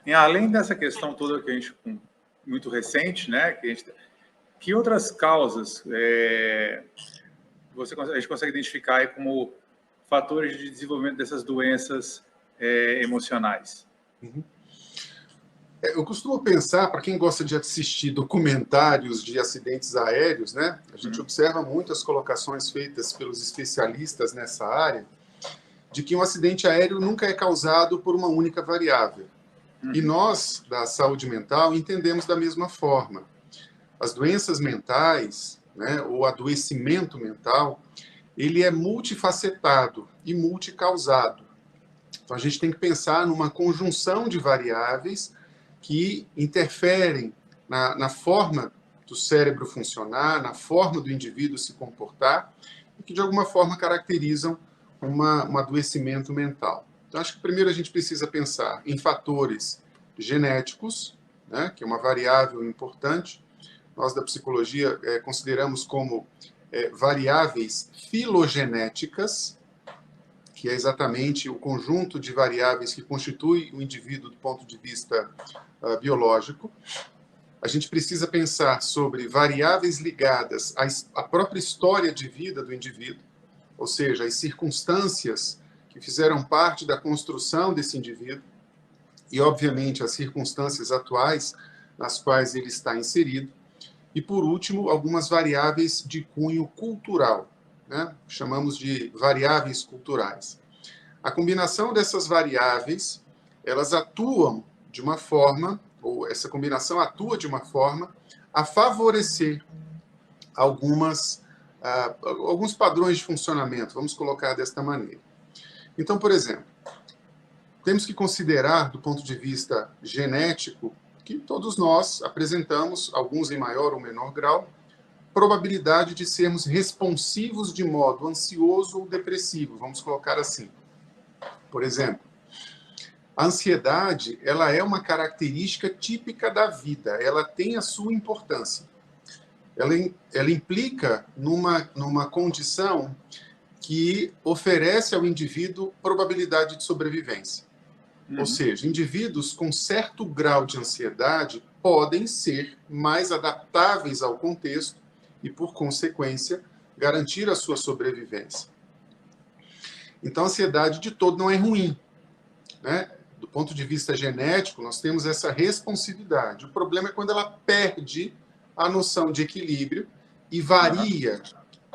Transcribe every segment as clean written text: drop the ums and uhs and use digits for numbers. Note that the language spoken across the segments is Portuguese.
E além dessa questão toda que a gente, muito recente, né, que outras causas a gente consegue identificar aí como fatores de desenvolvimento dessas doenças emocionais? Uhum. Eu costumo pensar, para quem gosta de assistir documentários de acidentes aéreos, né, a gente observa muitas colocações feitas pelos especialistas nessa área, de que um acidente aéreo nunca é causado por uma única variável. E nós, da saúde mental, entendemos da mesma forma. As doenças mentais, né, o adoecimento mental, ele é multifacetado e multicausado. Então, a gente tem que pensar numa conjunção de variáveis que interferem na forma do cérebro funcionar, na forma do indivíduo se comportar, e que, de alguma forma, caracterizam um adoecimento mental. Então, acho que primeiro a gente precisa pensar em fatores genéticos, né, que é uma variável importante. Nós, da psicologia, consideramos como variáveis filogenéticas, que é exatamente o conjunto de variáveis que constitui o indivíduo do ponto de vista biológico. A gente precisa pensar sobre variáveis ligadas à própria história de vida do indivíduo, ou seja, as circunstâncias que fizeram parte da construção desse indivíduo e, obviamente, as circunstâncias atuais nas quais ele está inserido. E, por último, algumas variáveis de cunho cultural, né? Chamamos de variáveis culturais. A combinação dessas variáveis, elas atuam de uma forma, ou essa combinação atua de uma forma a favorecer alguns padrões de funcionamento, vamos colocar desta maneira. Então, por exemplo, temos que considerar, do ponto de vista genético, que todos nós apresentamos, alguns em maior ou menor grau, probabilidade de sermos responsivos de modo ansioso ou depressivo, vamos colocar assim. Por exemplo, a ansiedade, ela é uma característica típica da vida, ela tem a sua importância. Ela implica numa condição que oferece ao indivíduo probabilidade de sobrevivência. Ou seja, indivíduos com certo grau de ansiedade podem ser mais adaptáveis ao contexto e, por consequência, garantir a sua sobrevivência. Então, a ansiedade de todo não é ruim, né? Do ponto de vista genético, nós temos essa responsividade. O problema é quando ela perde a noção de equilíbrio e varia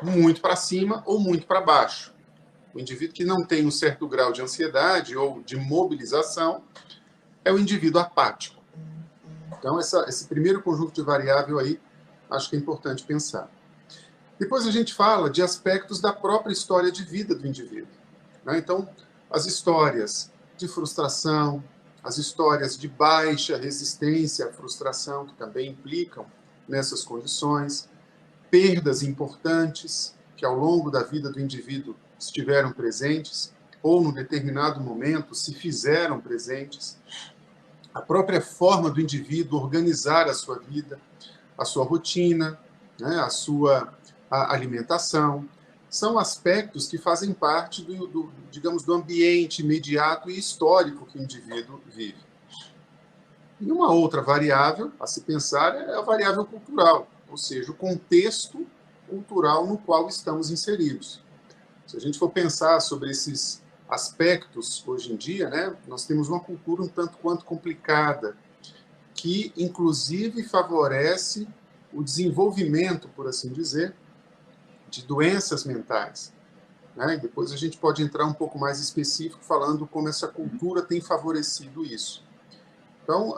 muito para cima ou muito para baixo. O indivíduo que não tem um certo grau de ansiedade ou de mobilização é o indivíduo apático. Então, esse primeiro conjunto de variável aí, acho que é importante pensar. Depois a gente fala de aspectos da própria história de vida do indivíduo, né? Então, as histórias de frustração, as histórias de baixa resistência à frustração, que também implicam nessas condições, perdas importantes que ao longo da vida do indivíduo estiveram presentes, ou num determinado momento se fizeram presentes, a própria forma do indivíduo organizar a sua vida, a sua rotina, né, a alimentação, são aspectos que fazem parte digamos, do ambiente imediato e histórico que o indivíduo vive. E uma outra variável a se pensar é a variável cultural, ou seja, o contexto cultural no qual estamos inseridos. Se a gente for pensar sobre esses aspectos hoje em dia, né, nós temos uma cultura um tanto quanto complicada, que inclusive favorece o desenvolvimento, por assim dizer, de doenças mentais, né? E depois a gente pode entrar um pouco mais específico falando como essa cultura tem favorecido isso. Então,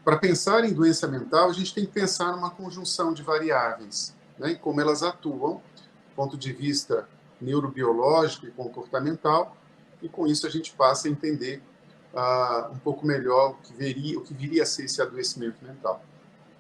para pensar em doença mental, a gente tem que pensar numa conjunção de variáveis, né, e como elas atuam, do ponto de vista neurobiológico e comportamental, e com isso a gente passa a entender um pouco melhor o que viria a ser esse adoecimento mental.